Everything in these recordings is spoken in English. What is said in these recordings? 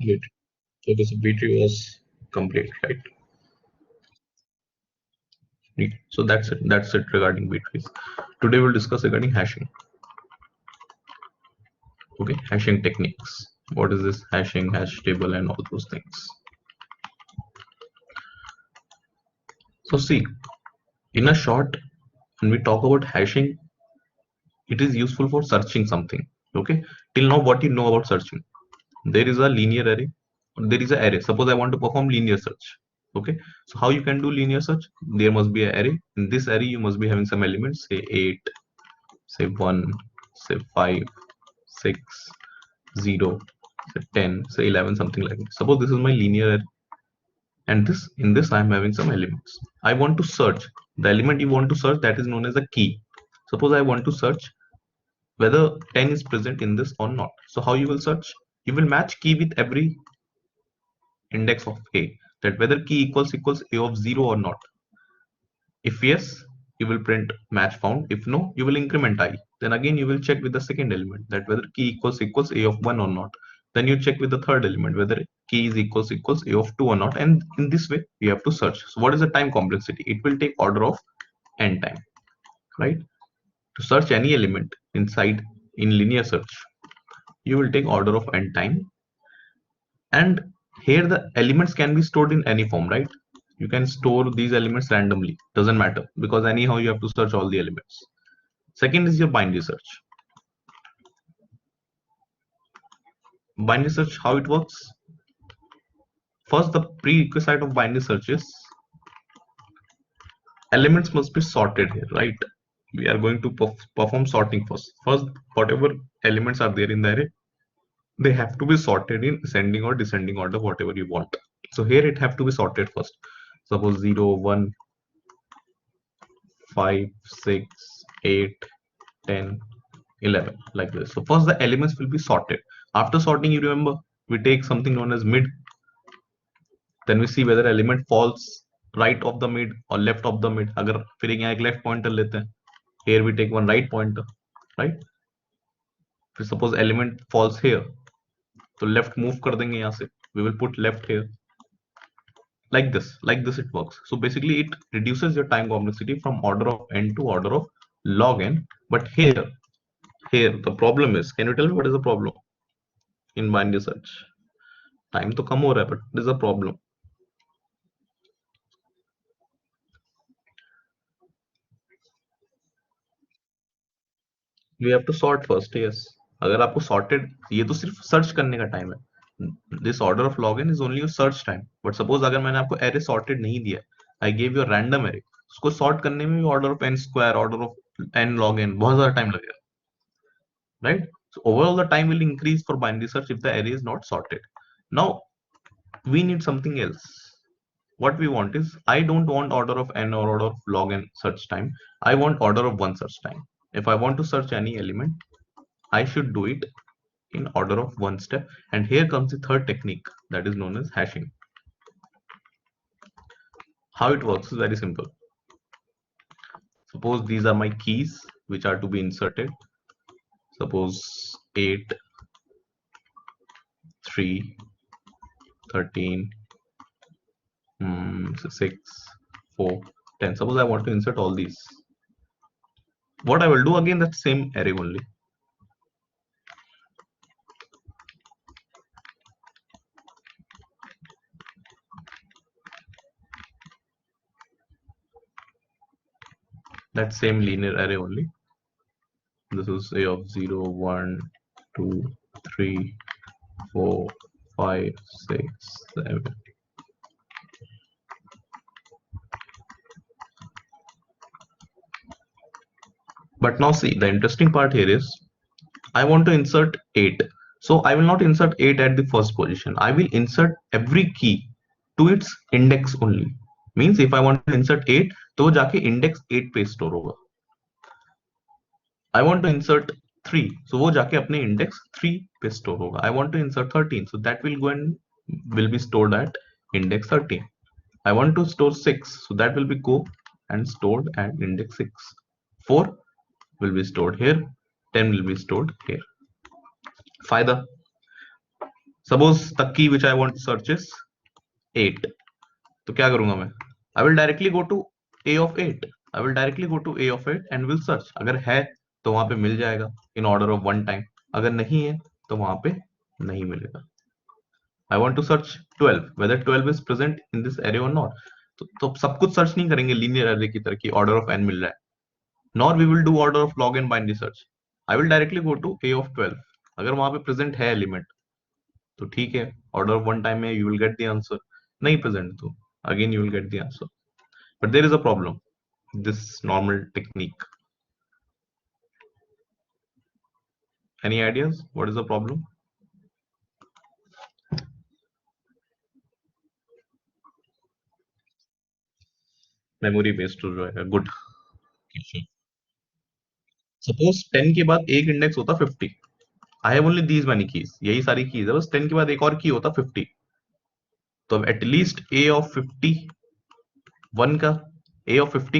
Great. So this B-tree was complete, right? Neat. So that's it. That's it regarding B-trees. Today we'll discuss regarding hashing. Okay, hashing techniques. What is this hashing, hash table, and all those things? So see, in a short, when we talk about hashing, it is useful for searching something. Okay, till now, what you know about searching? There is a linear array. There is an array. Suppose I want to perform linear search. Okay, so how you can do linear search? There must be an array. In this array, you must be having some elements, say 8, say 1, say 5, 6, 0, say 10, say 11, something like that. Suppose this is my linear array, and this in this I am having some elements. I want to search the element you want to search, that is known as a key. Suppose I want to search whether 10 is present in this or not. So how you will search? You will match key with every index of a, that whether key equals a of 0 or not. If yes, you will print match found. If no, you will increment I. Then again you will check with the second element that whether key equals a of 1 or not. Then you check with the third element whether key is equals a of 2 or not, and in this way we have to search. So what is the time complexity? It will take order of n time, right? To search any element inside in linear search, you will take order of n time, and here the elements can be stored in any form, right? You can store these elements randomly, doesn't matter, because anyhow you have to search all the elements. Second is your binary search. Binary search, how it works? First, the prerequisite of binary search is elements must be sorted here, right? We are going to perform sorting first. First, whatever elements are there in the array, they have to be sorted in ascending or descending order, whatever you want. So here it have to be sorted first. Suppose 0, 1, 5, 6, 8, 10, 11, like this. So first the elements will be sorted. After sorting, you remember, we take something known as mid. Then we see whether element falls right of the mid or left of the mid. अगर फिर यहाँ एक left pointer लेते हैं. Here we take one right pointer, right? फिर suppose element falls here, तो left move कर देंगे यहाँ से. We will put left here. Like this it works. So basically it reduces your time complexity from order of n to order of log n. But here the problem is, can you tell me what is the problem in binary search? Time तो कम हो रहा है, but there is a problem. We have to sort first. Yes, अगर आपको sorted, ये तो सिर्फ search करने का time है. This order of log n is only your search time. But suppose अगर मैंने आपको array sorted नहीं दिया, I gave you a random array, उसको sort करने में भी order of n square, order of n log n बहुत ज़्यादा time लगेगा, right? So overall the time will increase for binary search if the array is not sorted. Now we need something else. What we want is, I don't want order of n or order of log n search time. I want order of one search time. If I want to search any element, I should do it in order of one step. And here comes the third technique, that is known as hashing. How it works is very simple. Suppose these are my keys which are to be inserted. Suppose 8, 3, 13, 6, 4, 10. Suppose I want to insert all these. What I will do, again, that same array only. That same linear array only. This is a of 0, 1, 2, 3, 4, 5, 6, 7. But now see, the interesting part here is, I want to insert 8. So I will not insert 8 at the first position. I will insert every key to its index only. Means if I want to insert 8, तो जाके index 8 पे store होगा. I want to insert 3, so वो जाके अपने index 3 पे store होगा. I want to insert 13, so that will go and will be stored at index 13. I want to store 6, so that will be go and stored at index 6. 4 will be stored here, 10 will be stored here. फायदा, Suppose the key which I want to search is 8. तो क्या करूंगा मैं? I will directly go to A of 8. I will directly go to A of 8 and will search. अगर है तो वहां पे मिल जाएगा in order of one time. अगर नहीं है तो वहां पे नहीं मिलेगा. I want to search 12, whether 12 is present in this array or not. तो सब कुछ सर्च नहीं करेंगे लीनियर array की तरह की order of n मिल रहा है. Nor we will do order of log n binary search. I will directly go to A of 12. अगर वहां पे present है element तो ठीक है, order of one time में you will get the answer. नहीं present तो again you will get the answer. But there is a problem. This normal technique. Any ideas? What is the problem? Memory based to जो है good. Suppose 10 के बाद एक index होता 50. I have only these many keys. यही सारी keys है, बस 10 के बाद एक और की होता 50. तो अब एटलीस्ट A of 51 का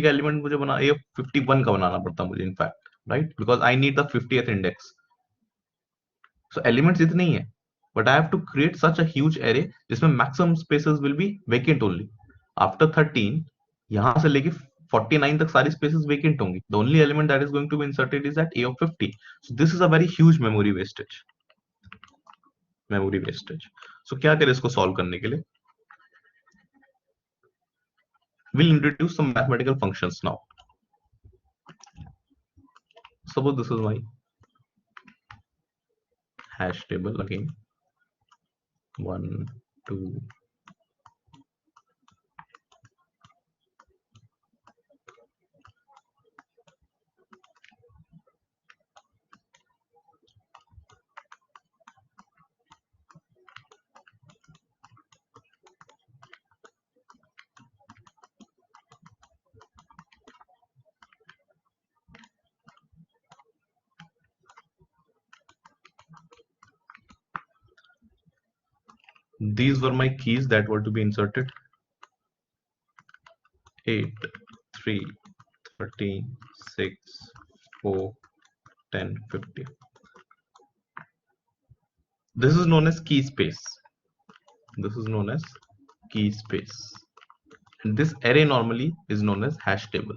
एलिमेंट मुझे बना A of 51 का बनाना पड़ता मुझे in fact, right, because I need the 50th index. So elements इतने ही है, but I have to create such a huge array जिसमें maximum spaces will be vacant only. After 13 यहां से लेके 49 तक सारी स्पेसेस वेकेंट होंगी. The only element that is going to be inserted is at A of 50. So this is a very huge memory wastage. So क्या करें इसको solve करने के लिए? we'll introduce some mathematical functions now. Suppose this is my hash table again. 1, 2. These were my keys that were to be inserted. 8, 3, 13, 6, 4, 10, 50. This is known as key space. This is known as key space. And this array normally is known as hash table.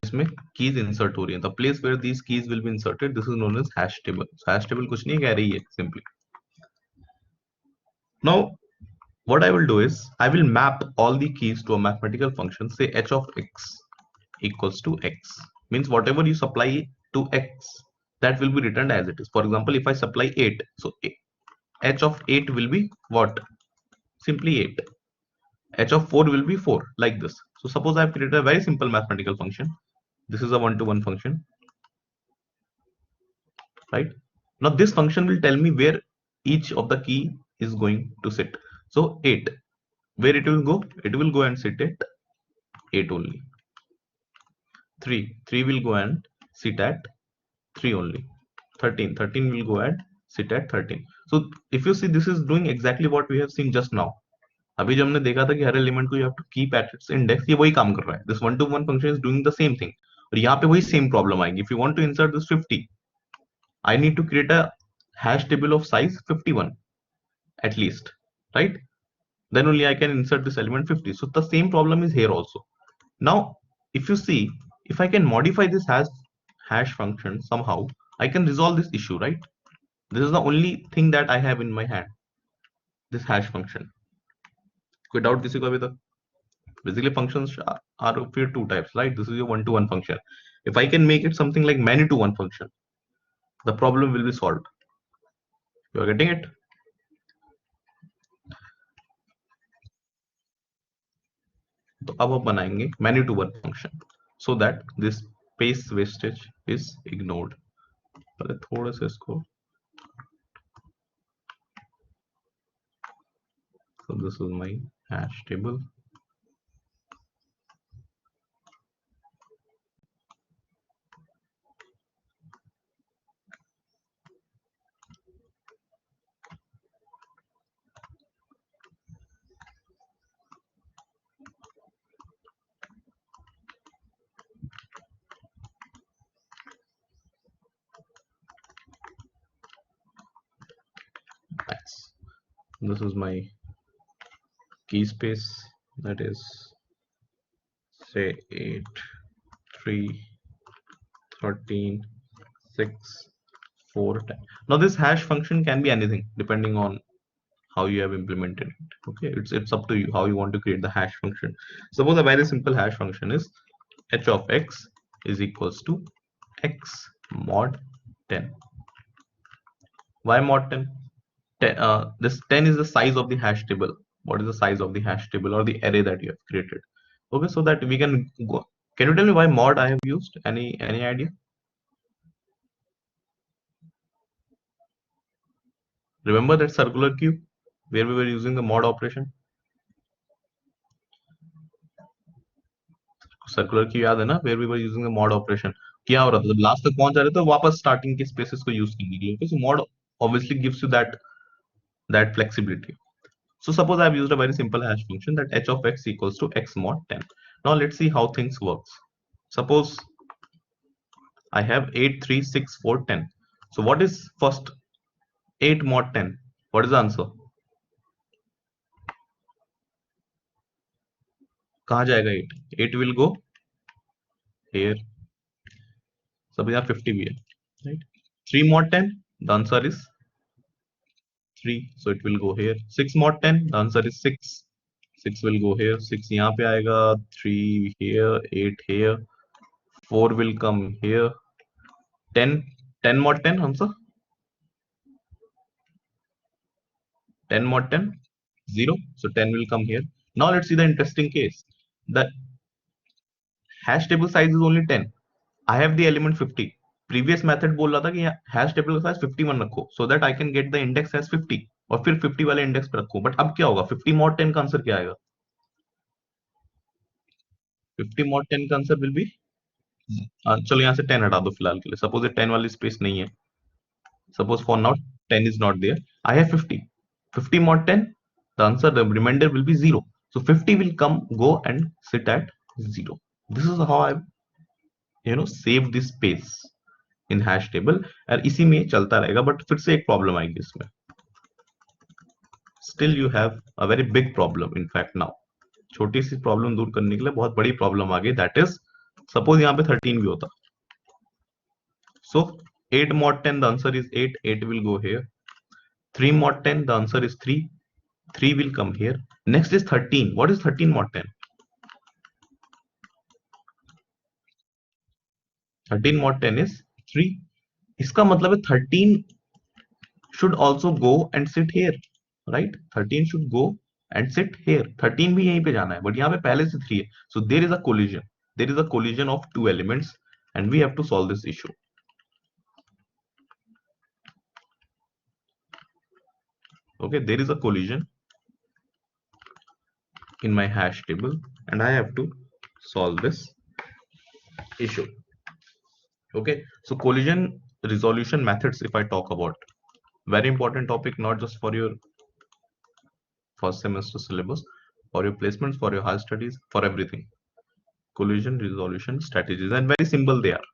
जिसमें keys insert हो रही हैं. The place where these keys will be inserted, this is known as hash table. So hash table कुछ नहीं कह रही है simply. Now what I will do is I will map all the keys to a mathematical function. Say h of x equals to x, means whatever you supply to x, that will be returned as it is. For example, if I supply 8, so h of 8 will be what? Simply 8. H of 4 will be 4, like this. So suppose I have created a very simple mathematical function. This is a one-to-one function, right? Now this function will tell me where each of the key is going to sit. So 8, where it will go? It will go and sit at 8 only. 3 will go and sit at 3 only. 13 will go and sit at 13. So if you see, this is doing exactly what we have seen just now. अभी जब हमने देखा था कि हर element को you have to keep at its index, ये वही काम कर रहा है. This one to one function is doing the same thing. और यहाँ पे वही सेम प्रॉब्लम आएगी. If you want to insert this 50, I need to create a hash table of size 51 at least, right? Then only I can insert this element 50. So the same problem is here also. Now if you see, if I can modify this hash function somehow, I can resolve this issue, right? This is the only thing that I have in my hand, this hash function. कोई doubt किसी को अभी तक? Basically functions are of two types, right? This is your one-to-one function. If I can make it something like many-to-one function, the problem will be solved. You are getting it? तो अब हम बनाएंगे many-to-one function so that this space wastage is ignored. पहले थोड़ा सा इसको, so this is my hash table. Nice. This is my key space, that is say 8 3 13 6 4 10. Now this hash function can be anything depending on how you have implemented it. Okay, it's up to you how you want to create the hash function. Suppose a very simple hash function is h of x is equals to x mod 10. Why mod 10? This 10 is the size of the hash table. What is the size of the hash table or the array that you have created? Okay, so that we can go. Can you tell me why mod I have used? Any idea? Remember that circular cube where we were using the mod operation? Circular की याद है ना, where we were using the mod operation. क्या हो रहा था, जब last तक पहुंच जा रहे थे तो वापस स्टार्टिंग के स्पेसेस को यूज करने के लिए, because mod obviously gives you that flexibility. So suppose I have used a very simple hash function that h of x equals to x mod 10. Now let's see how things works. Suppose I have 8 3 6 4 10. So what is first 8 mod 10? What is the answer? कहाँ जाएगा 8? 8 will go here. सब यहाँ 50 भी है, right? 3 mod 10, the answer is 3, so it will go here. 6 mod 10, the answer is 6. 6 will go here. 6 यहाँ पे आएगा, 3 here, 8 here, 4 will come here. 10 mod 10 answer. 10 mod 10, 0. So 10 will come here. Now let's see the interesting case. The hash table size is only 10. I have the element 50. Previous method बोल रहा था कि hash table का size 51 रखो, so that I can get the index as 50 और फिर 50 वाले index पे रखो. बट अब क्या होगा, 50 mod 10 का आंसर क्या आएगा? 50 mod 10 का आंसर विल बी, चलो यहाँ से 10 हटा दो फिलहाल के लिए. सपोज ये 10 वाली स्पेस नहीं है. Suppose for now 10 is not there. I have 50. 50 mod 10, the answer, the remainder will be 0. So 50 will come, go and sit at 0. This is how I save this space in hash table. और इसी में चलता रहेगा. But फिर से एक problem आएगी इसमें. Still you have a very big problem in fact now. छोटी सी प्रॉब्लम दूर करने के लिए बहुत बड़ी प्रॉब्लम आ गई. दैट इज सपोज यहाँ पे 13 भी होता. So 8 mod 10, the answer is 8. 8 will go here. 3 mod 10, the answer is 3. 3 will come here. Next is 13. What is 13 mod 10? 13 mod 10 is 3. इसका मतलब है 13 should also go and sit here, right? 13 should go and sit here. 13 भी यहीं पे जाना है, but यहाँ पे पहले से 3 है. So there is a collision. There is a collision of two elements, and we have to solve this issue. Okay, there is a collision in my hash table, and I have to solve this issue. Okay, so collision resolution methods, if I talk about, very important topic, not just for your first semester syllabus, for your placements, for your higher studies, for everything. Collision resolution strategies, and very simple they are.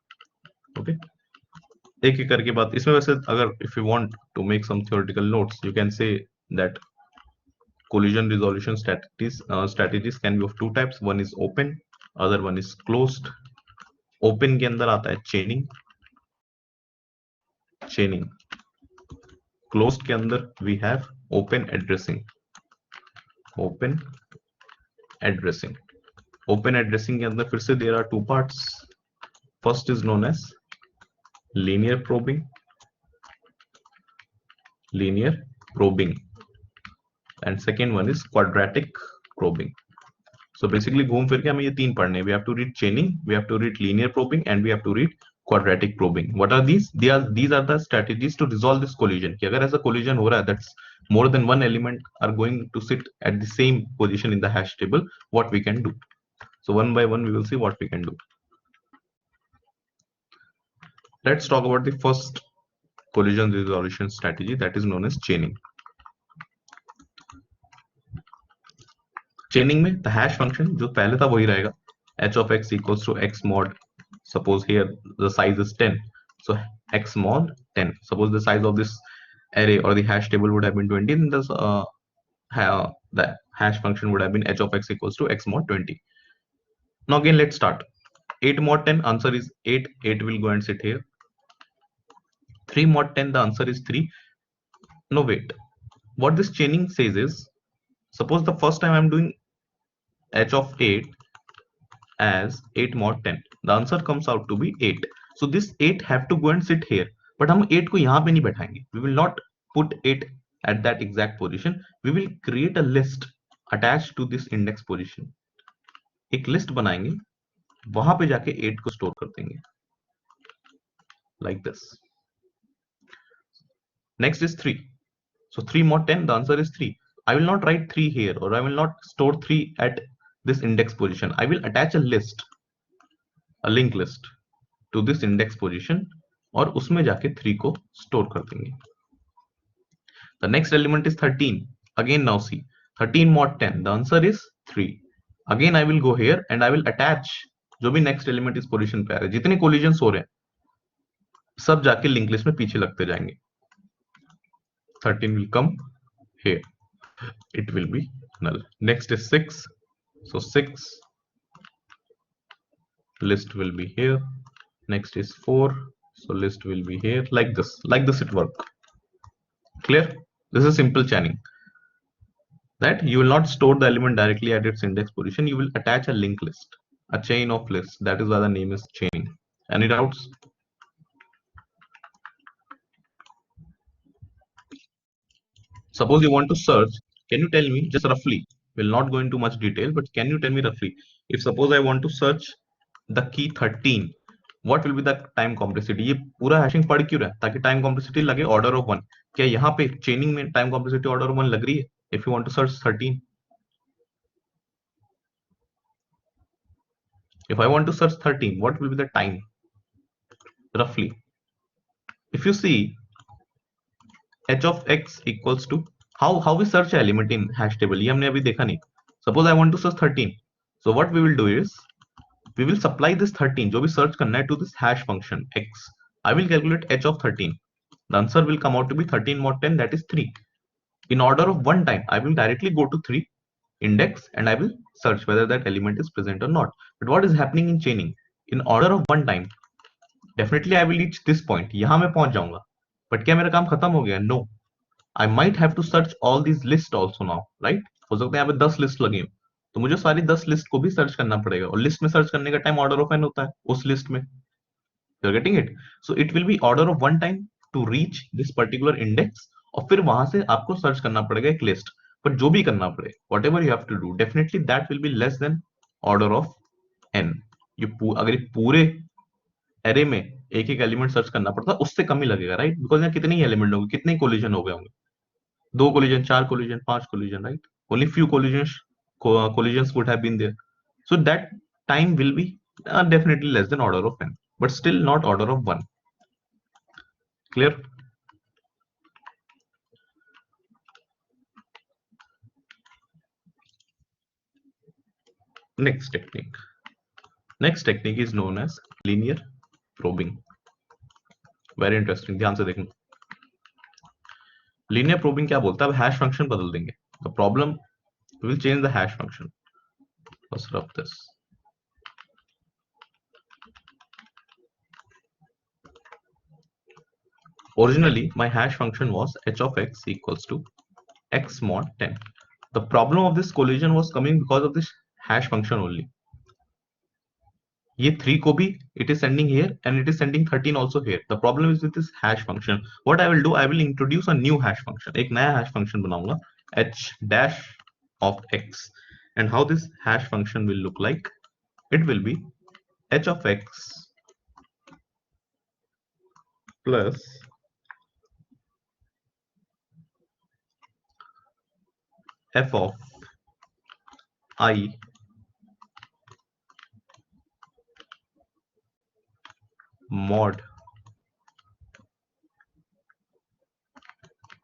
Okay, एक एक करके बात इसमें. वैसे अगर if you want to make some theoretical notes, you can say that collision resolution strategies can be of two types. One is open, other one is closed. Open के अंदर आता है chaining. Closed के अंदर we have open addressing. Open addressing के अंदर फिर से there are two parts. First is known as linear probing, and second one is quadratic probing. So basically घूम फिर के हमें ये तीन पढ़ने. We have to read chaining, we have to read linear probing, and we have to read quadratic probing. What are these? These are the strategies to resolve this collision. कि अगर ऐसा collision हो रहा है, that's more than one element are going to sit at the same position in the hash table, what we can do. So one by one we will see what we can do. Let's talk about the first collision resolution strategy, that is known as chaining. Chaining में the hash function जो पहले था वही रहेगा. h of x equals to x mod. Suppose here the size is 10, so x mod 10. Suppose the size of this array or the hash table would have been 20, then the hash function would have been h of x equals to x mod 20. Now again, let's start. 8 mod 10, answer is 8. 8 will go and sit here. 3 mod 10, the answer is 3. No, wait. What this chaining says is, suppose the first time I'm doing h of 8 as 8 mod 10, the answer comes out to be 8. So this 8 have to go and sit here. But हम 8 को यहाँ पे नहीं बैठाएंगे. We will not put 8 at that exact position. We will create a list attached to this index position. एक list बनाएंगे, वहां पे जाके 8 को स्टोर कर देंगे, like this. Next is 3. So 3 mod 10, the answer is 3. I will not write 3 here, or I will not store 3 at this index position. I will attach a list, a linked list to this index position, और उसमें जाके 3 को store कर देंगे. The next element is 13. Again, now see, 13 mod 10, the answer is 3. Again, I will go here and I will attach जो भी next element इस position पे आ रहा है, जितने collisions हो रहे हैं सब जाके लिंक लिस्ट में पीछे लगते जाएंगे. 13 will come here. It will be null. Next is 6. So 6 list will be here. Next is 4. So list will be here, like this. Like this it work. Clear? This is simple chaining. That you will not store the element directly at its index position. You will attach a linked list, a chain of lists. That is why the name is chaining. Any doubts? Suppose you want to search, can you tell me just roughly? We'll not go into much detail, but can you tell me roughly? If suppose I want to search the key 13, what will be the time complexity? ये पूरा hashing पढ़ क्यों रहा है? ताकि time complexity लगे order of 1. क्या यहाँ पे चेनिंग में टाइम कॉम्प्लेक्सिटी ऑर्डर ऑफ 1 लग रही है? If you want to search 13, if I want to search 13, what will be the time roughly? If you see, h of x equals to how we search element in hash table, ये हमने अभी देखा नहीं. Suppose I want to search 13, so what we will do is we will supply this 13 जो भी search करना है to this hash function x. I will calculate h of 13. The answer will come out to be 13 mod 10, that is 3. In order of 1 time, I will directly go to 3 index and I will search whether that element is present or not. But what is happening in chaining? In order of 1 time, definitely I will reach this point. यहाँ मैं पहुंच जाऊंगा. But क्या मेरा काम खत्म हो गया? No. I might have to search all these lists also now, right? हो सकता है यहाँ पे 10 लिस्ट लगी हो, तो मुझे सारी 10 लिस्ट को भी सर्च करना पड़ेगा, और लिस्ट में सर्च करने का टाइम ऑर्डर ऑफ n होता है उस लिस्ट में. You're getting it? So it will be order of 1 time to reach this particular index, और फिर वहां से आपको सर्च करना पड़ेगा एक लिस्ट. पर जो भी करना पड़े, whatever you have to do, definitely that will be less than order of n. अगर पूरे एरे में एक एक एलिमेंट सर्च करना पड़ता, उससे कम ही लगेगा, राइट? बिकॉज यहाँ कितने ही एलिमेंट होंगे, कितने कोलिजन हो गए होंगे, 2 collision, 4 collision, 5 collision, right? Only few collisions would have been there. So that time will be definitely less than order of n, but still not order of 1. Clear? Next technique. Next technique is known as linear probing. Very interesting. ध्यान से देखना. Linear probing क्या बोलता है? अब hash function बदल देंगे. The problem will change the hash function. Let's rub this. Originally, my hash function was h of x equals to x mod 10. The problem of this collision was coming because of this hash function only. ये 3 को भी it is sending here and it is sending 13 also here. The problem is with this hash function. What I will do, I will introduce a new hash function. एक नया hash function बनाऊंगा, h dash of x. And how this hash function will look like? It will be h of x plus f of I mod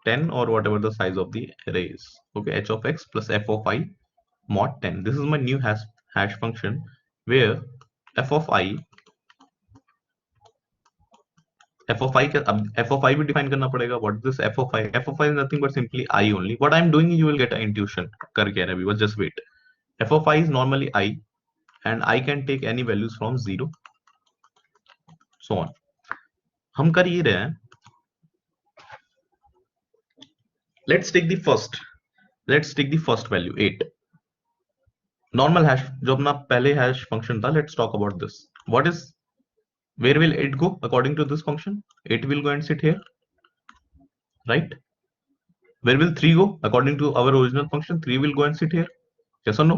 10, or whatever the size of the array is. Okay, h of x plus f of I mod 10. This is my new hash function where f of I F of I, अब F of I भी define करना पड़ेगा. What is this F of I? F of I is nothing but simply I only. What I am doing, you will get a intuition कर कह रहे हैं अभी, बस just wait. F of I is normally I and I can take any values from 0 so on. हम कर ये रहे हैं. लेट्स take the first value 8. Normal hash जो अपना पहले हैश फंक्शन था, let's talk about this. What is, where will 8 go according to this function? 8 will go and sit here, right? Where will 3 go according to our original function? 3 will go and sit here, yes or no?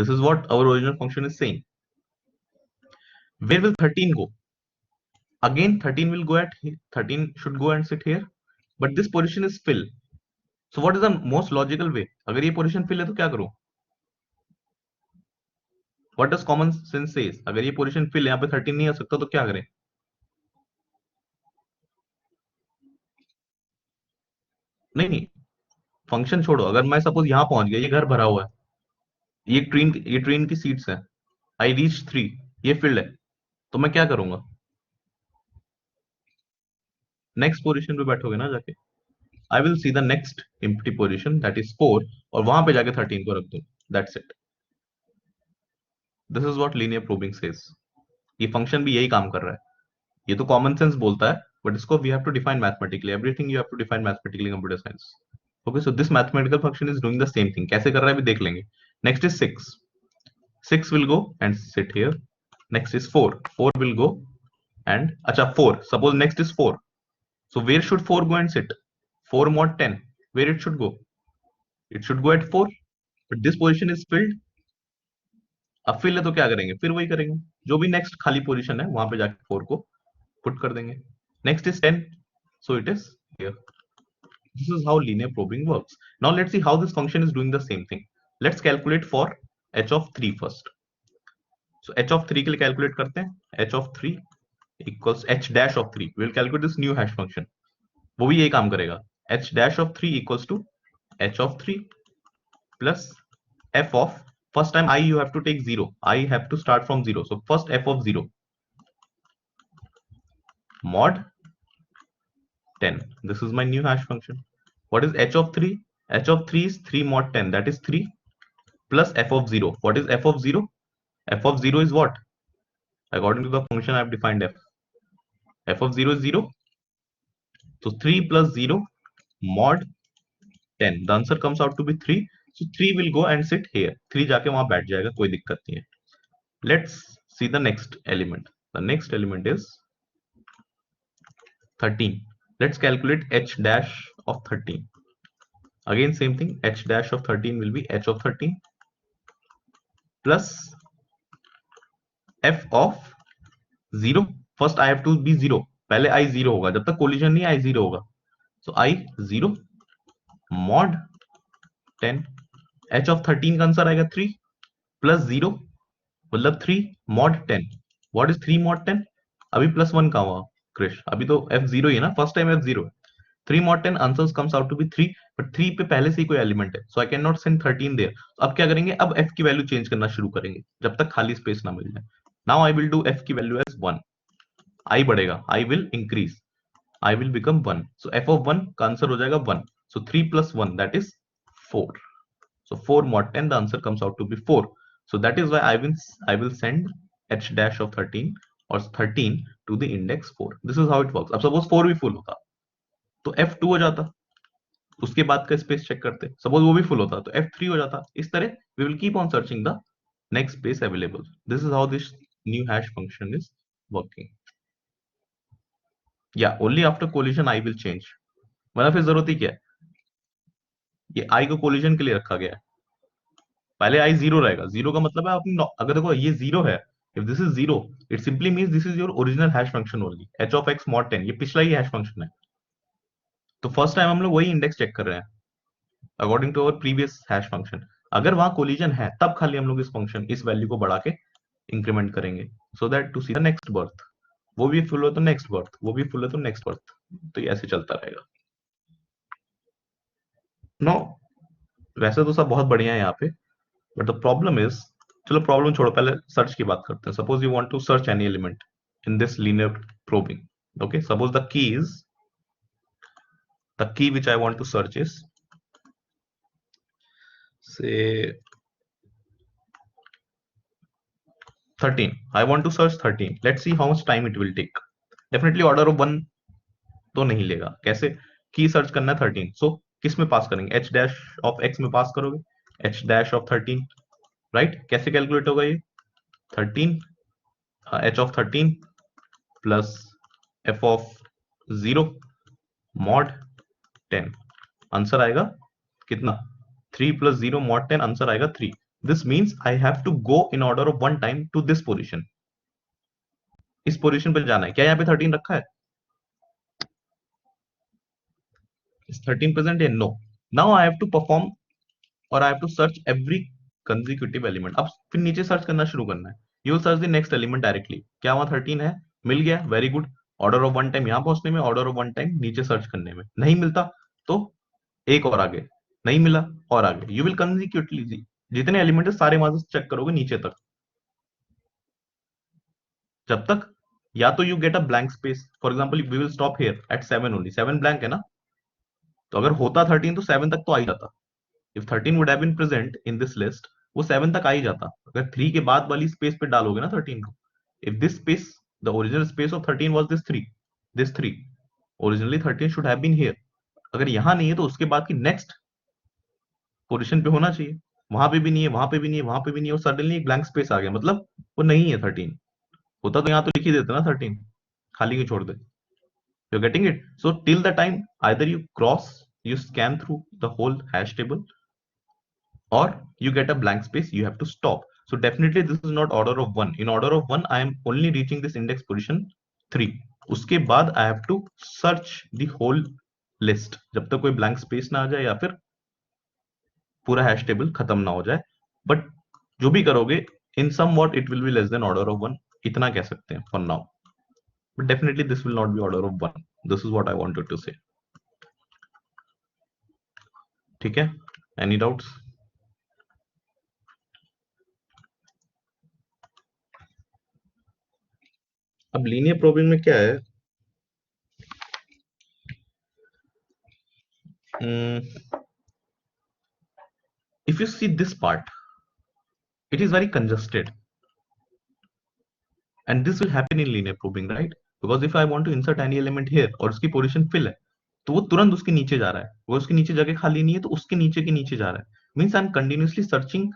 This is what our original function is saying. Where will 13 go? Again 13 will go at 13 should go and sit here, but this position is fill. So what is the most logical way? अगर ये position fill है तो क्या करूं? What does common sense says? अगर ये position fill है, यहाँ पे 13 नहीं आ सकता तो क्या करें? नहीं, फंक्शन छोड़ो. अगर मैं सपोज यहां पहुंच गया, ये घर भरा हुआ है, ये ट्रेन की सीट्स है, आई रीच 3, ये फील्ड है, तो मैं क्या करूंगा? नेक्स्ट पोजीशन पे बैठोगे ना जाके. I will see the next empty position that is 4 और वहां पे जाके 13 को रख दूं. That's it. This is what linear probing says. ये फंक्शन भी यही काम कर रहा है. ये तो कॉमन सेंस बोलता है, बट इसको we have to define mathematically. Everything you have to define mathematically in computer science. Okay, so this mathematical function is doing the same thing. कैसे कर रहा है अभी देख लेंगे. Next is 6. 6 will go and sit here. Next is 4. 4 will go and acha 4. Suppose next is 4. So where should 4 go and sit? 4 mod 10. Where it should go? It should go at 4. But this position is filled. अब fill है तो क्या करेंगे? फिर वही करेंगे. जो भी नेक्स्ट खाली पोजीशन है वहां पे जाके 4 को पुट कर देंगे. Next is 10. So it is here. This is how linear probing works. Now let's see how this function is doing the same thing. Let's calculate for h of 3 first. So h of 3 के लिए calculate करते हैं. h of 3 equals h dash of 3. We will calculate this new hash function. वो भी यही काम करेगा. h dash of 3 equals to h of 3 plus f of, first time I you have to take 0. I have to start from 0. So first f of 0 mod 10. This is my new hash function. What is h of 3? H of 3 is 3 mod 10. That is 3 plus f of 0. What is f of 0? F of 0 is what? According to the function I have defined f. F of 0 is 0. So 3 plus 0 mod 10. The answer comes out to be 3. So 3 will go and sit here. 3 जाके वहां बैठ जाएगा, कोई दिक्कत नहीं है. Let's see the next element. The next element is 13. Let's calculate h dash of 13. Again same thing. H dash of 13 will be h of 13 plus f of 0. First I have to be 0. पहले I 0 होगा. जब तक collision नहीं I 0 होगा. So I 0 mod 10. h of 13 का answer आएगा 3 plus 0 मतलब 3 mod 10. What is 3 mod 10? अभी प्लस 1 का हुआ क्रिश. अभी तो f0 ही है ना. फर्स्ट टाइम f0 है. 3 mod 10 answers comes out to be 3, but 3 पे पहले से ही कोई एलिमेंट है, so I can not send 13 there. अब क्या करेंगे? अब f की वैल्यू चेंज करना शुरू करेंगे जब तक खाली स्पेस ना मिल जाए. Now I will do f की वैल्यू एज 1. i बढ़ेगा, i will increase, i will become 1. so f of 1 का आंसर हो जाएगा 1. so 3 plus 1 that is 4. so 4 mod 10, the answer comes out to be 4. so that is why I will send h dash of 13 or 13 to the index 4. this is how it works. अब suppose 4 भी full होता तो f2 हो जाता, उसके बाद का space check करते. सपोज वो भी फुल होता तो f3 हो जाता. इस तरह we will keep on searching the next space available. This is how this new hash function is working. Yeah, only after collision I will change. मतलब फिर जरूरत ही क्या है? ये i को कोलिजन के लिए रखा गया है. पहले i 0 रहेगा. 0 का मतलब है अपनी, अगर देखो ये 0 है, if this is 0 it simply means this is your original hash function only. h of x mod 10 ये पिछला ही hash function है. तो फर्स्ट टाइम हम लोग वही इंडेक्स चेक कर रहे हैं according to our previous hash function. अगर वहां कोलिजन है तब खाली हम लोग इस फंक्शन, इस वैल्यू को बढ़ा के इंक्रीमेंट करेंगे, so that to see the next berth. वो भी फुल हो तो नेक्स्ट बर्थ, वो भी फुल है तो नेक्स्ट बर्थ. तो ये ऐसे चलता रहेगा. नो, वैसे तो सब बहुत बढ़िया है यहाँ पे, बट द प्रॉब्लम इज, चलो प्रॉब्लम छोड़ो, पहले सर्च की बात करते हैं. Suppose you want to search any element in this linear probing. Okay, suppose the key which I want to search is, say, 13. I want to search 13. Let's see how much time it will take. Definitely order of 1 तो नहीं लेगा. कैसे? की search करना है 13. सो किस में पास करेंगे? h डैश ऑफ x में पास करोगे, h डैश ऑफ 13, राइट? कैसे कैलकुलेट होगा ये? 13 h of 13 plus f of 0 mod 10. Answer आएगा कितना? 3 प्लस 0 मॉड 10, आंसर आएगा 3. This means I have to go in order of 1 time to this position. इस position पे जाना है. क्या यहाँ पे 13 रखा है? Is 13 present here? No. Now I have to perform or I have to search every consecutive element. अब फिर नीचे सर्च करना शुरू करना है. You will search the next element directly. क्या वहां 13 है? मिल गया, very good. Order of 1 time यहां पहुंचने में, ऑर्डर ऑफ 1 टाइम नीचे सर्च करने में. नहीं मिलता तो एक और आगे, नहीं मिला और आगे. यू विल कंसिक्यूटिवली, जितने एलिमेंट है सारे वहां से चेक करोगे नीचे तक, जब तक या तो you get a blank space. For example we will stop here at 7 only. 7 blank है ना, तो अगर होता 13 तो 7 तक तो आ ही जाता. If 13 would have been present in this list, वो 7 तक आ ही जाता. अगर 3 के बाद वाली स्पेस पे डालोगे ना 13 को, if this space, the original space of 13 was this 3 originally 13 should have been here. अगर यहां नहीं है तो उसके बाद की नेक्स्ट पोजीशन पे होना चाहिए. वहां पे भी नहीं है, वहां पे भी नहीं है, वहां पे भी नहीं है, और सडनली एक ब्लैंक स्पेस आ गया, मतलब वो नहीं है 13. होता तो यहां तो लिख ही देते ना 13, खाली क्यों छोड़ दे? You getting it? So till the time either you cross, you scan through the whole hash table, or you get a blank space, you have to stop. So definitely this is not order of 1. In order of 1 I am only reaching this index position 3. उसके बाद I have to search the whole list जब तक कोई blank space ना आ जाए या फिर पूरा हैश टेबल खत्म ना हो जाए. बट जो भी करोगे, in somewhat it will be less than order of 1. इतना कह सकते हैं for now, but definitely this will not be order of 1. This is what I wanted to say. ठीक है? Any doubts? अब लीनियर प्रोबिंग में क्या है? If you see this part, it is very congested, and this will happen in linear probing, right? Because if I want to insert any element here और उसकी position fill है, तो वो तुरंत उसके नीचे जा रहा है. वो उसके नीचे जगह खाली नहीं है तो उसके नीचे के नीचे जा रहा है. Means I am continuously searching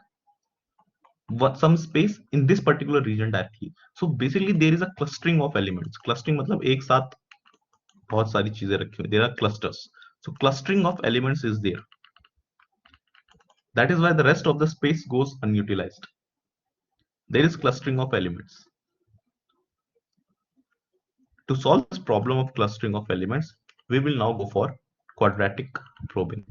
some space in this particular region directly. So basically there is a clustering of elements. Clustering मतलब एक साथ बहुत सारी चीजें रखी हुई. There are clusters. So clustering of elements is there. That is why the rest of the space goes unutilized. There is clustering of elements. To solve this problem of clustering of elements, we will now go for quadratic probing.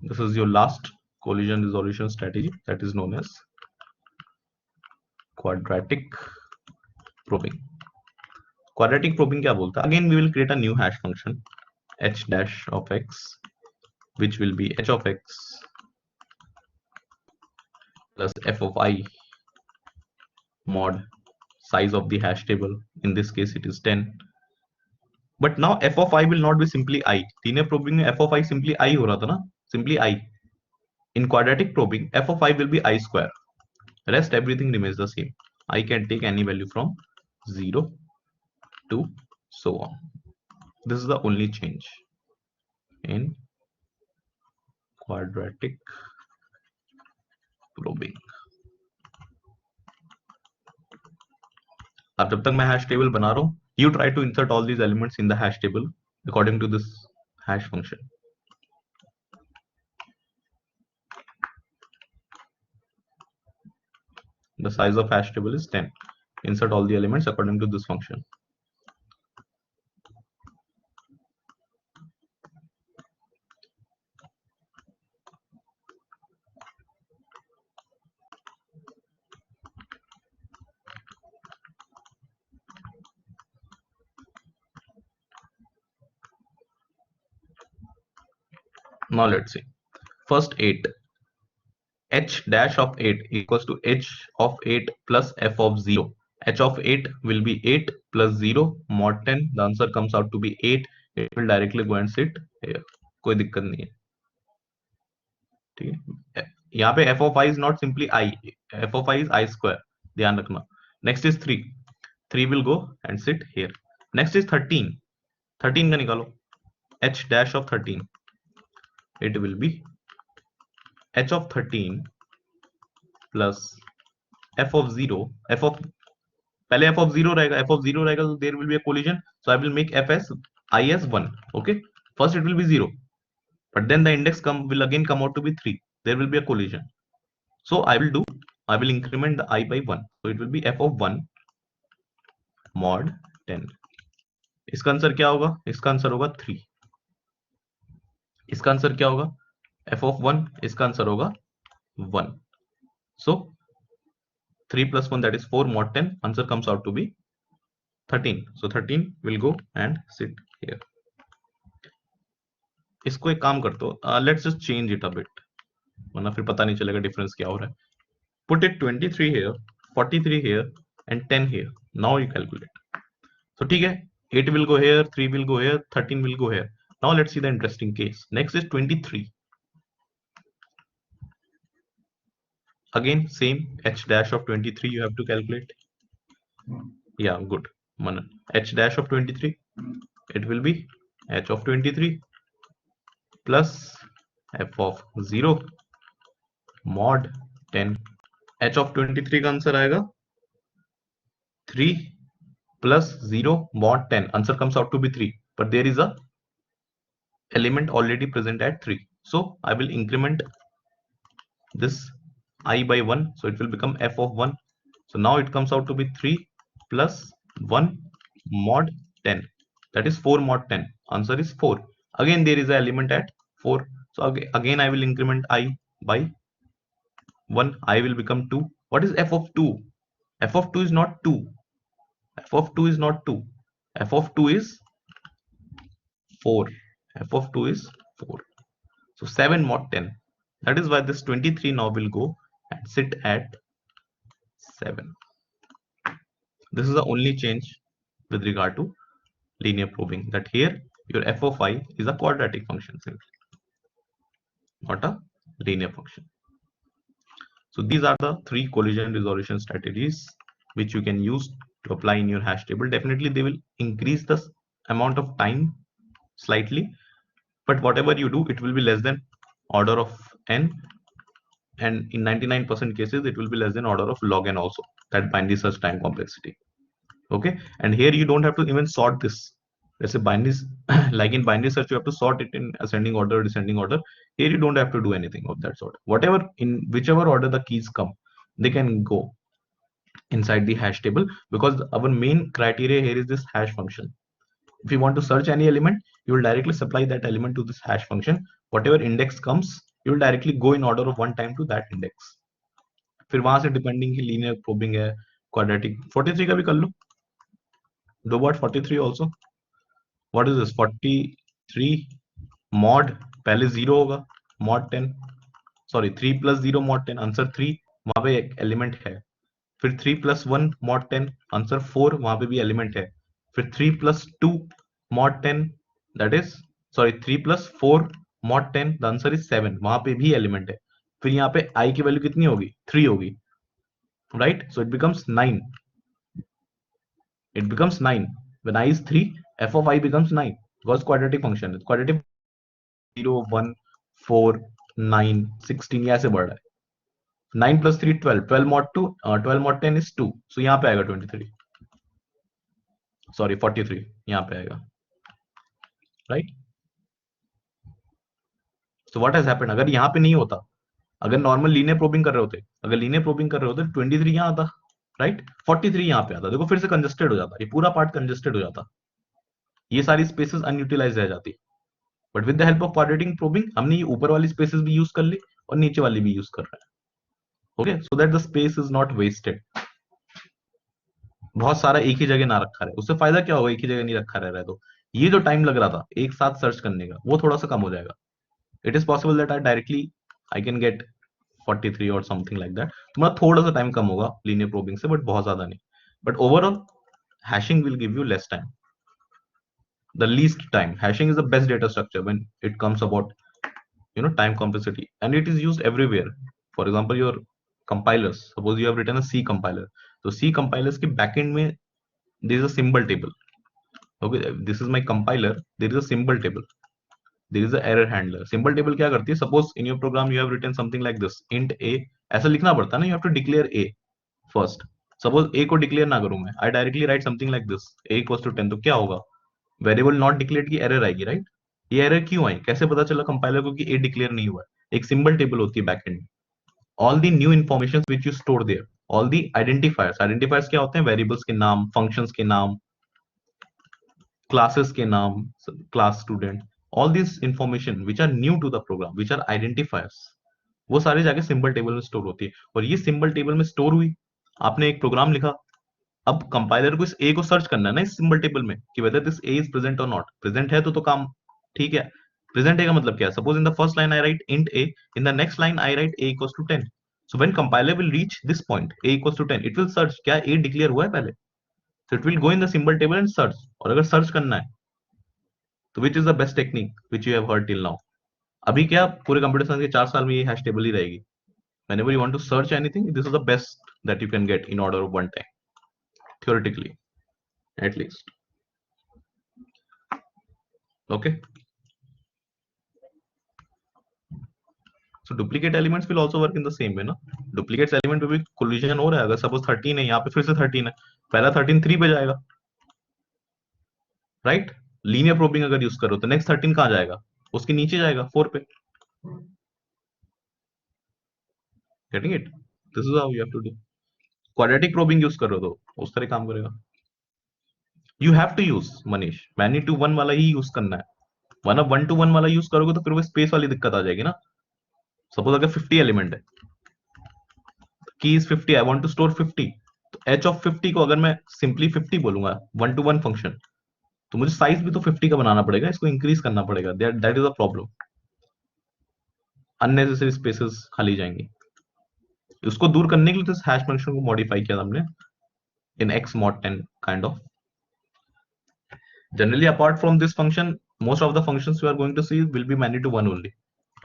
This is your last collision resolution strategy, that is known as quadratic probing. Quadratic probing क्या बोलता है? Again we will create a new hash function h dash of x, which will be h of x plus f of I mod size of the hash table. In this case it is 10. But now f of I will not be simply I. Linear probing में f of I simply I हो रहा था ना, simply I. In quadratic probing, f of I will be I square. Rest everything remains the same. I can take any value from 0 to so on. This is the only change in quadratic probing. अब जब तक मैं hash table बना रहा हूं, you try to insert all these elements in the hash table according to this hash function. The size of hash table is 10. Insert all the elements according to this function. Now let's see. First 8. h dash of 8 equals to h of 8 plus f of 0. h of 8 will be 8 plus 0 mod 10. The answer comes out to be 8. It will directly go and sit here. कोई दिक्कत नहीं है, ठीक है। यहाँ पे f of I is not simply I, f of I is I square, ध्यान रखना। Next is 3. 3 will go and sit here. Next is 13. 13 का निकालो, h dash of 13. It will be h of 13 plus f of 0. f of पहले f of 0 रहेगा, f of 0 रहेगा तो there will be a collision, so I will make f as I as 1. Okay, first it will be 0, but then the index will again come out to be 3. There will be a collision, so I will increment the I by 1, so it will be f of 1 mod 10. इसका answer क्या होगा? इसका answer होगा 3. इसका answer क्या होगा? f of 1. इसका answer होगा 1. So 3 plus 1, that is 4 mod 10. Answer comes out to be 13. So 13 will go and sit here. इसको एक काम करते हो, let's just change it a bit, वरना फिर पता नहीं चलेगा डिफरेंस क्या हो रहा है. Put it 23 here, 43 here and 10 here. Now you calculate. So ठीक है, 8 will go here, 3 will go here, 13 will go here. Now let's see the interesting case. Next is 23. Again same, h dash of 23 you have to calculate. Yeah, good, Manan. H dash of 23, it will be h of 23 plus f of 0 mod 10. h of 23 का answer आएगा 3 plus 0 mod 10. Answer comes out to be 3, but there is a element already present at 3, so I will increment this I by 1, so it will become f of 1. So now it comes out to be 3 plus 1 mod 10, that is 4 mod 10. Answer is 4. Again there is an element at 4, so again I will increment I by 1. I will become 2. What is f of 2? F of 2 is not 2. F of 2 is not 2. F of 2 is 4. F of 2 is 4. So 7 mod 10. That is why this 23 now will go and sit at 7. This is the only change with regard to linear probing, that here your f of I is a quadratic function simply, not a linear function. So these are the 3 collision resolution strategies which you can use to apply in your hash table. Definitely they will increase the amount of time slightly, but whatever you do, it will be less than order of n, and in 99% cases it will be less than order of log n also, that binary search time complexity. Okay, and here you don't have to even sort this. Let's say binary like in binary search you have to sort it in ascending order or descending order. Here you don't have to do anything of that sort. Whatever, in whichever order the keys come, they can go inside the hash table, because our main criteria here is this hash function. If you want to search any element, you will directly supply that element to this hash function. Whatever index comes, you will directly go in order of 1 time to that index. फिर वहां से depending की linear probing है, quadratic. 43 का भी कर लो. Do what 43 also? What is this 43 mod, पहले 0 होगा, mod 10, sorry 3 plus 0 mod 10, answer 3, वहां पे एक एलिमेंट है. फिर 3 plus 1 mod 10, आंसर 4, वहां पे भी एलिमेंट है. फिर 3 plus 2 mod 10, that is sorry 3 plus 4 mod 10, the answer is 7, वहां पे भी एलिमेंट है. फिर यहाँ पे I की वैल्यू कितनी होगी? 3 होगी, right? So it becomes 9. It becomes 9. When I is 3, f of I becomes 9, because quadratic function. Quadratic 0, 1, 4, 9, 16 ऐसे बढ़ रहा है. 9 plus 3 12, 12 mod 2, 12 mod 10 is 2, so यहाँ पे आएगा 23, sorry 43 यहाँ पे आएगा, right? So what has happened? अगर यहाँ पे नहीं होता, अगर नॉर्मल लीनियर प्रोबिंग कर रहे होते, अगर लीनियर प्रोबिंग कर रहे होते 23 यहाँ आता, राइट? 43 यहाँ पे आता. देखो फिर से कंजेस्टेड हो जाता, ये पूरा पार्ट कंजेस्टेड हो जाता, ये सारी स्पेसेस अनयूटिलाइज रह जाती. But with the help of quadratic probing हमने ये ऊपर वाली स्पेसेस भी यूज कर ली और नीचे वाली भी यूज कर रहे हैं. Okay, so that the space is not wasted. बहुत सारा एक ही जगह ना रखा रहे, उससे फायदा क्या होगा? एक ही जगह नहीं रखा रह रहा है तो ये जो टाइम लग रहा था एक साथ सर्च करने का, वो थोड़ा सा कम हो जाएगा. It is possible that I directly I can get 43 और समथिंग लाइक दैट। तुम्हारा थोड़ा सा टाइम कम होगा लीनियर प्रोबिंग से, बट बहुत ज्यादा नहीं। But overall hashing will give you less time, the least time. Hashing is the best data structure when it comes about time complexity, and it is used everywhere. For example, your compilers, suppose you have written a C compiler, so C compilers के backend में there is a symbol table. Okay, this is my compiler, there is a symbol table, there is a error handler. Symbol table क्या करती है? Suppose in your program you have written something like this, int a, ऐसा लिखना पड़ता है ना, you have to declare a first. Suppose a को declare ना करूं मैं, I directly write something like this, a equals to 10, तो क्या होगा? वेरिएबल नॉट डिक्लेयर्ड की एरर आएगी, राइट? ये एरर क्यों आई? कैसे पता चला कंपाइलर को कि ए डिक्लेयर नहीं हुआ है? एक सिंबल टेबल होती है बैकएंड में, all the new information which you store there, all the identifiers. Identifiers क्या होते हैं? वेरिएबल्स के नाम, फंक्शंस के नाम, क्लासेस के नाम, class student, all this information which are new to the program, which are identifiers, वो सारे जाके सिंबल टेबल में स्टोर होती है। और ये सिंबल टेबल में स्टोर हुई, आपने एक प्रोग्राम लिखा, अब कंपाइलर को इस ए को सर्च करना है ना इस सिंबल टेबल में कि whether this A is present और नॉट। प्रेजेंट है तो काम ठीक है। प्रेजेंट है का मतलब क्या है? Suppose in the first line I write int a, in the next line I write a equals to 10, so when compiler will reach this point a equals to 10, it will search क्या a declare हुआ है पहले, so it will go in the symbol table and search. और अगर search करना है तो which is the best technique which you have heard till now? अभी क्या पूरे कंप्यूटर साइंस के 4 साल में ये हैश टेबल ही रहेगी। whenever you want to search anything, this is the best that you can get in order of one time, theoretically at least. Okay, so duplicate elements will also work in the same way ना। duplicate element पे भी collision हो रहा है। अगर suppose 13 है, यहाँ पे फिर से 13 है, पहला 13 3 पे जाएगा, राइट? लीनियर प्रोबिंग अगर यूज करो तो नेक्स्ट 13 कहाँ जाएगा? उसके नीचे जाएगा, 4 पे। Getting it? This is how you have to do. Quadratic probing use करो तो उस तरह काम करेगा। यू हैव टू यूज मनीष, मैनी टू वन वाला ही यूज करना है, वरना 1 to 1 वाला यूज करोगे तो फिर वो स्पेस वाली दिक्कत आ जाएगी ना। सपोज अगर 50 एलिमेंट है, key is 50, I want to store 50, तो एच ऑफ 50 को अगर मैं सिंपली 50 बोलूंगा 1 to 1 फंक्शन, तो मुझे साइज भी तो 50 का बनाना पड़ेगा, इसको इंक्रीज करना पड़ेगा। That is a problem, unnecessary spaces खाली जाएंगी। उसको दूर करने के लिए तो हैश फंक्शन को मॉडिफाई किया हमने इन x mod 10 kind of. Generally apart from this function, most of the functions you are going to see will be many to one only.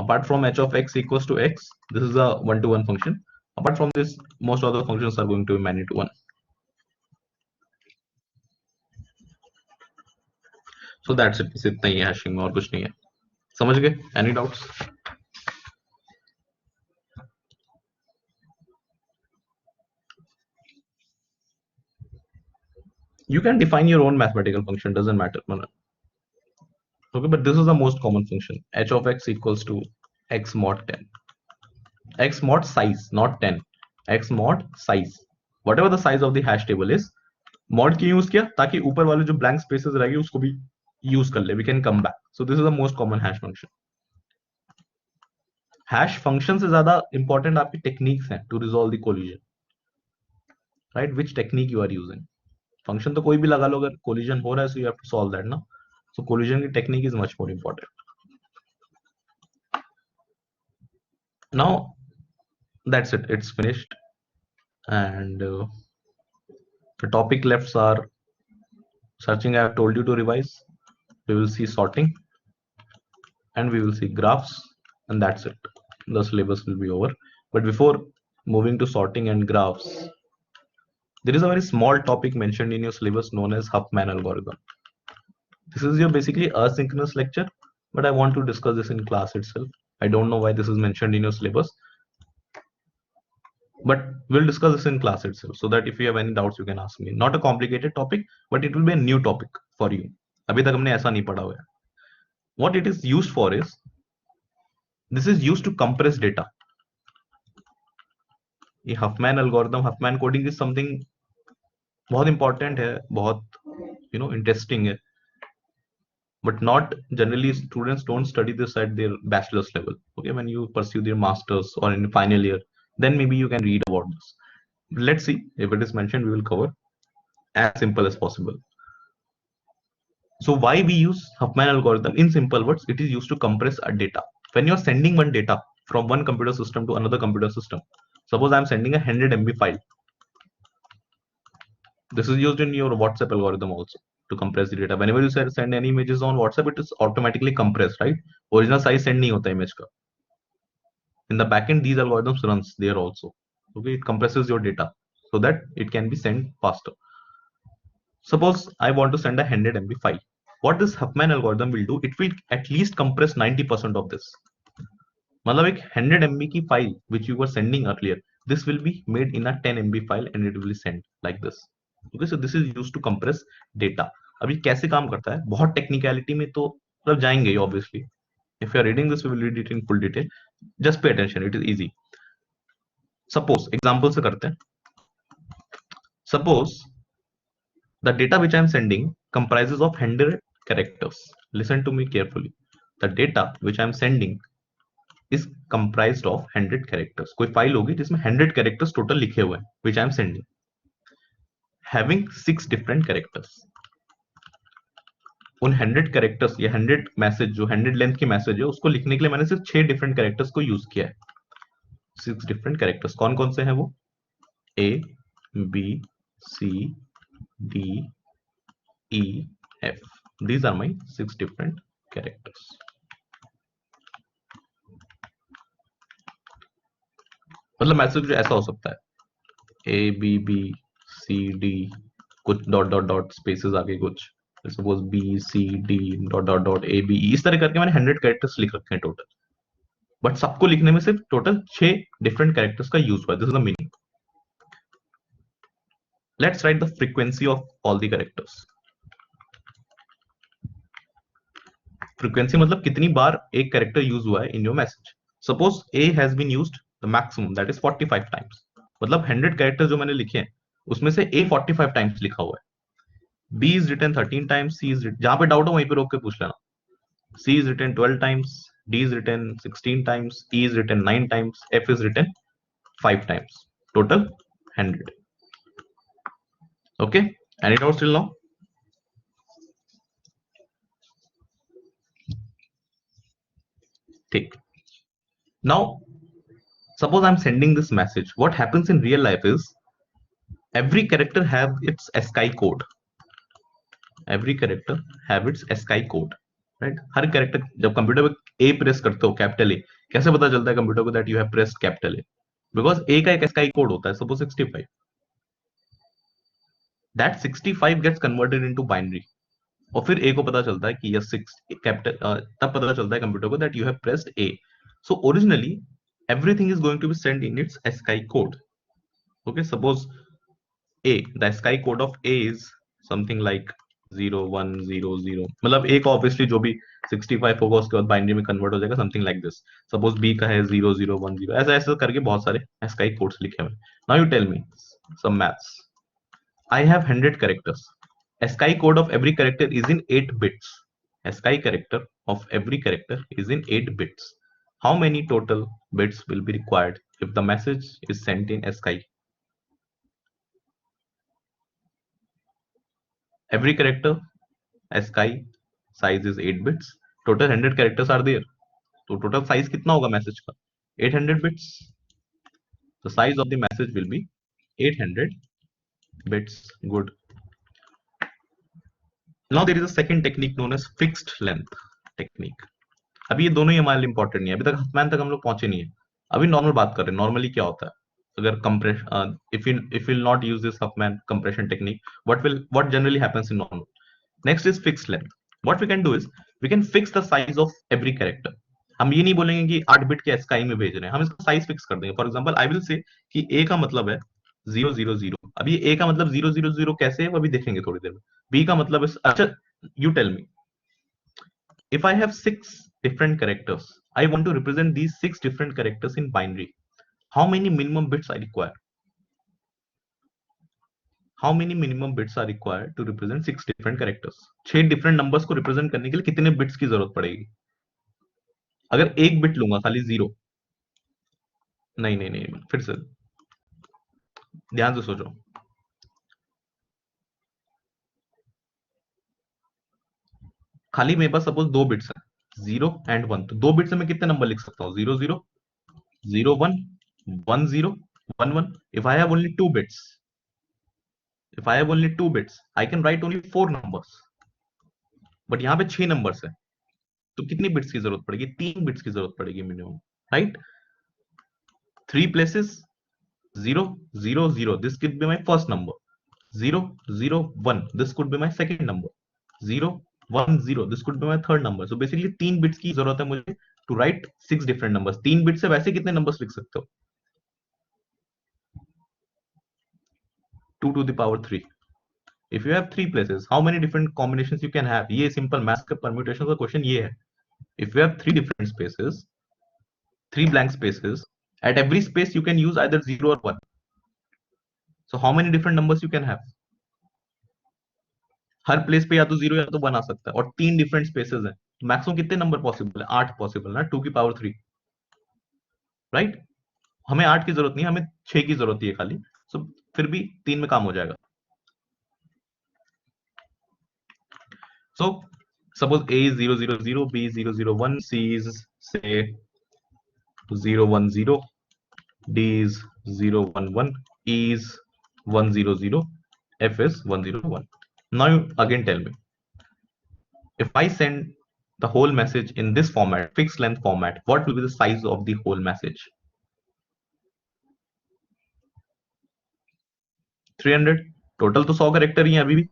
Apart from h of x equals to x, this is a 1 to 1 function. Apart from this, most of the functions are going to be many to one. So that's it, बस इतना ही है hashing में, और कुछ नहीं है। समझ गए? Any doubts? You can define your own mathematical function, doesn't matter. Okay, but this is the most common function, h of x equals to x mod 10. X mod size, not 10. X mod size, whatever the size of the hash table is. Mod क्यों use किया? ताकि ऊपर वाले जो blank spaces रहेगी उसको भी use कर ले, we can come back. So this is the most common hash function. Hash function से ज्यादा important आपकी techniques हैं to resolve the collision, right? Which technique you are using. Function तो कोई भी लगा लो, अगर collision हो रहा है so you have to solve that ना. So collision की technique is much more important. Now that's it, it's finished, and the topic lefts are searching. I have told you to revise. We will see sorting and we will see graphs, and that's it. The syllabus will be over. But before moving to sorting and graphs, there is a very small topic mentioned in your syllabus known as Huffman algorithm. This is your basically asynchronous lecture, but I want to discuss this in class itself. I don't know why this is mentioned in your syllabus, but we'll discuss this in class itself, so that if you have any doubts you can ask me. Not a complicated topic, but it will be a new topic for you. अभी तक हमने ऐसा नहीं पढ़ा हुआ है. What it is used for is, this is used to compress data. ये Huffman algorithm, Huffman coding is something बहुत important है, बहुत interesting है, but not generally students don't study this at their bachelor's level. Okay, when you pursue their masters or in final year, then maybe you can read about this. Let's see, if it is mentioned we will cover as simple as possible. So why we use Huffman algorithm? In simple words, it is used to compress a data. When you are sending one data from one computer system to another computer system. Suppose I'm sending a 100 MB file. This is used in your WhatsApp algorithm also to compress the data. Whenever you send any images on WhatsApp, it is automatically compressed, right? Original size send nahi hota image ka. In the backend, these algorithms runs there also. Okay, it compresses your data so that it can be sent faster. Suppose I want to send a 100 MB file. What this Huffman algorithm will do, it will at least compress 90% of this. मतलब एक 100 MB की file which you were sending earlier, this will be made in a 10 MB file and it will be sent like this. Okay, so this is used to compress data. अभी कैसे काम करता है, बहुत technicality में तो मतलब जाएंगे obviously. If you are reading this, we will read it in full detail. Just pay attention, it is easy. Suppose example से करते हैं. Suppose the data which I am sending comprises of 100 characters. Listen to me carefully. The data which I am sending is comprised of 100 characters. कोई file होगी जिसमें 100 characters total लिखे हुए हैं, which I am sending, having 6 different characters. उन 100 characters या 100 message जो 100 length की मैसेज है उसको लिखने के लिए मैंने सिर्फ 6 different characters को यूज किया है. 6 different characters कौन कौन से हैं वो? A, B, C, D, E, F. These are my 6 different characters. मतलब मैसेज ऐसा हो सकता है A, B, B, C, D, कुछ डॉट डॉट डॉट स्पेसेस आगे कुछ, suppose B, C, D, dot dot dot A, B, E, इस तरह करके मैंने 100 कैरेक्टर्स लिख रखे हैं टोटल. बट सबको लिखने में सिर्फ टोटल 6 डिफरेंट कैरेक्टर्स का यूज हुआ है. This is the meaning. Let's write the frequency of all the characters. Frequency मतलब कितनी बार एक कैरेक्टर यूज हुआ है in your message. Suppose A has been used the maximum that is 45 times. मतलब 100 कैरेक्टर्स जो मैंने लिखे हैं उसमें से A 45 टाइम्स लिखा हुआ है. B is written 13 times. C is written, जहां पे डाउट हो वहीं पे रोक के पूछ लेना. C is written 12 times. D is written 16 times. E is written 9 times. F is written 5 times. Total 100. Okay. Any doubts till now? Take. Now, suppose I'm sending this message. What happens in real life is every character have its ASCII code. Every character have its ASCII code. Right. Her character जब computer पे ए press करते हो capital A, कैसे पता चलता है computer को that you have pressed capital A? Because A का एक एसकाई कोड होता है, suppose 65. That 65 gets converted into binary और फिर ए को पता चलता है कि यस 6 कैपिटल, तब पता चलता है कंप्यूटर को that you have pressed A. So originally everything is going to be sent in its ASCII code. Okay, suppose A, the ASCII code of A is something like 0100. मतलब एक obviously जो भी 65 होगा उसके बाद बाइनरी में convert हो जाएगा something like this. Suppose B का है 0010. ऐसा ऐसा करके बहुत सारे एसकाई कोड्स लिखे हुए. Now you tell me some maths. I have 100 characters. ASCII code of every character is in 8 bits. ASCII character of every character is in 8 bits. How many total bits will be required if the message is sent in ASCII? Every character ASCII size is 8 bits. Total 100 characters are there. So total size कितना होगा message का? 800 bits. The size of the message will be 800 bits. Good. Now there is a second technique known as fixed length technique. अभी ये दोनों ही हमारे लिए important नहीं है. अभी तक हथमैन तक हम लोग पहुंचे नहीं है. अभी नॉर्मल बात कर रहे हैं. नॉर्मली क्या होता है अगर compress, if you will not use this Huffman compression technique, what generally happens in normal? Next is fixed length. What we can do is we can fix the size of every character. हम ये नहीं बोलेंगे कि 8 bit के ASCII में भेज रहे हैं, हम इसका साइज फिक्स कर देंगे. For example I will say कि ए का मतलब है 000. अभी ए का मतलब 000 कैसे है वो अभी देखेंगे थोड़ी देर में. बी का मतलब है, अच्छा you tell me, if I have 6 different characters, I want to represent these 6 different characters in binary. How many minimum bits I require? How many minimum bits are required to represent 6 different characters? 6 different numbers को represent करने के लिए कितने bits की जरूरत पड़ेगी? अगर एक बिट लूंगा खाली 0, नहीं नहीं नहीं, फिर से ध्यान से सोचो. खाली मेरे पास सपोज 2 बिट्स है 0 एंड 1, तो 2 बिट से मैं कितने नंबर लिख सकता हूँ? 00. 0 1 1 0 1 1. If I have only 2 bits, I can write only 4 numbers. But यहाँ पे 6 नंबर्स है, तो कितनी बिट्स की जरूरत पड़ेगी? 3 बिट्स की जरूरत पड़ेगी minimum, right? 3 places, 0 0 0, this could be my first number. 0 0 1, this could be my second number. 0 1 0, this could be my third number. So basically 3 bits की जरूरत है मुझे to write 6 different numbers. 3 bit से वैसे कितने नंबर्स लिख सकते हो? 2 to the power 3. If you have 3 places, how many different combinations you can have? ये सिंपल मैथ्स का परम्यूटेशन का क्वेश्चन ये है. If you have 3 different spaces, 3 blank spaces, at every space you can use either 0 or 1. So how many different numbers you can have? Her place पे या तो 0 या तो 1 आ सकता है, और 3 डिफरेंट स्पेसेस हैं, तो मैक्सिमम कितने नंबर पॉसिबल है? 8 पॉसिबल ना, 2 की पावर 3, राइट? हमें 8 की जरूरत नहीं, हमें 6 की जरूरत है खाली. सो फिर भी 3 में काम हो जाएगा. So suppose A is 0 0 0, B is 0 0 1, C is say 0 1 0, D is 0 1 1, E is 1 0 0, F is 1 0 1. Now you again tell me, if I send the whole message in this format, fixed length format, what will be the size of the whole message? 300. Total तो 100 character ही है अभी भी.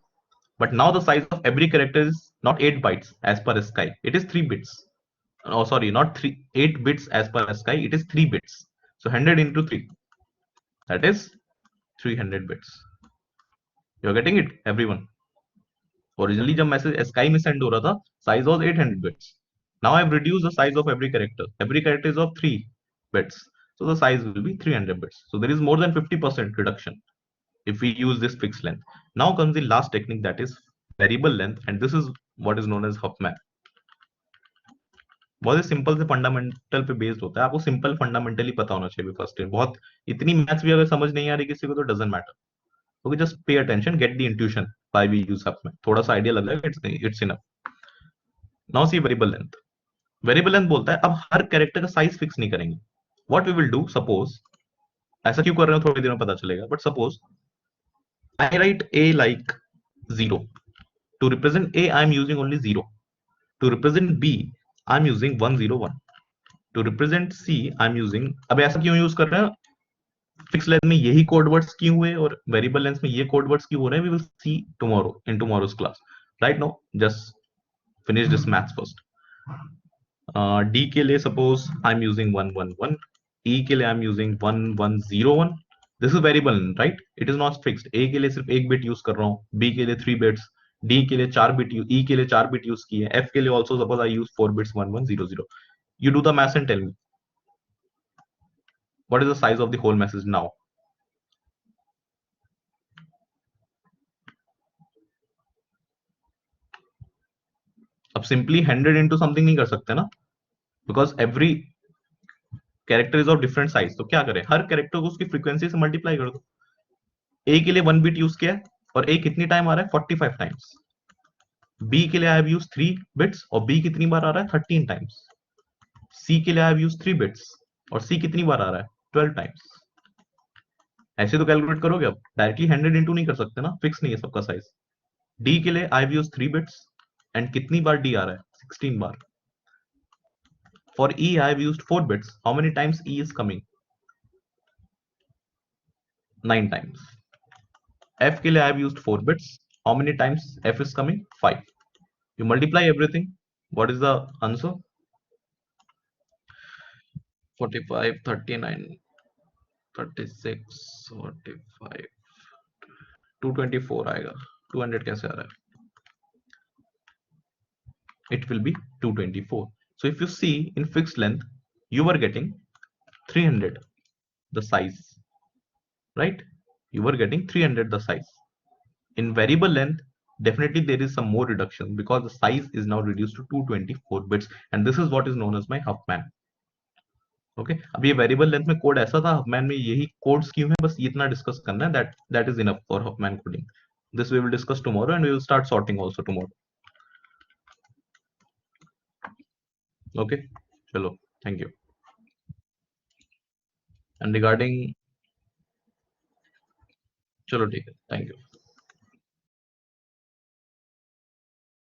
But now the size of every character is not 8 bytes as per Sky. It is 3 bits. Oh, sorry, not 8 bits as per Sky. It is 3 bits. So 100 into 3. That is 300 bits. You're getting it, everyone? Originally, जब message Sky में send हो रहा था, size was 800 bits. Now I've reduced the size of every character. Every character is of 3 bits. So the size will be 300 bits. So there is more than 50% reduction if we use this fixed length. Now comes the last technique, that is variable length, and this is what is known as Huffman. बहुत ही simple से fundamental पे based होता है. आपको simple fundamentally पता होना चाहिए first time. बहुत इतनी मैथ्स भी अगर समझ नहीं आ रही किसी को तो doesn't matter. Okay, just pay attention, get the intuition why we use Huffman. थोड़ा सा आइडिया लग जाएगा, it's enough. Now see variable length. Variable length बोलता है अब हर कैरेक्टर का साइज फिक्स नहीं करेंगे. What we will do, suppose, ऐसा क्यों कर रहे हो थोड़ी देर में पता चलेगा, but suppose I write A like 0. To represent A, I am using only 0. To represent B, I am using 1 0 1. To represent C, I am using, अब ऐसा क्यों यूज कर रहे हैं? फिक्स लेंथ में यही कोड वर्ड्स क्यों हुए और वेरिएबल लेंथ में ये कोड वर्ड्स क्यों हो रहे हैं? We will see tomorrow in tomorrow's class. Right now just finish this maths first. D के लिए suppose I am using 1 1 1. E के लिए I am using 1 1 0 1. This is variable, right? It is not fixed. A के लिए सिर्फ 1 bit use कर रहा हूँ, B के लिए 3 बिट्स, D के लिए 4 बिट, E के लिए 4 बिट यूज किए, F के लिए also suppose I use 4 bits 1 1 0 0. You do the math and tell me what is the size of the whole message now. अब सिंपली 100 इंटू समथिंग नहीं कर सकते ना, because every character is of different size. तो क्या करें, हर character को उसकी फ्रीक्वेंसी से मल्टीप्लाई कर दो. ए के लिए 1 बिट यूज किया है और ए कितनी टाइम आ रहा है? 45 टाइम्स. बी के लिए आई हैव यूज 3 बिट्स और बी कितनी बार आ रहा है? 13 टाइम्स. सी के लिए आई हैव यूज 3 बिट्स और सी कितनी बार आ रहा है? 12 टाइम्स. ऐसे तो कैलकुलेट करोगे, अब डायरेक्टली 100 इंटू नहीं कर सकते ना, फिक्स नहीं है सबका साइज. डी के लिए I have use 3 bits and कितनी बार डी आ रहा है? 16 बार. For E, I have used 4 bits. How many times E is coming? 9 times. F के लिए I have used 4 bits. How many times F is coming? 5. You multiply everything. What is the answer? 45, 39, 36, 45, 224 आएगा. 200 कैसे आ रहा है? It will be 224. So if you see in fixed length, you were getting 300 the size, right? You were getting 300 the size. In variable length, definitely there is some more reduction because the size is now reduced to 224 bits, and this is what is known as my Huffman. Okay, अब ये variable length में code ऐसा था, Huffman में यही codes क्यों है, बस इतना डिस्कस करना है. That is enough for Huffman coding. This we will discuss tomorrow and we will start sorting also tomorrow. Okay, चलो, थैंक यू. एंड रिगार्डिंग, चलो ठीक है, थैंक यू।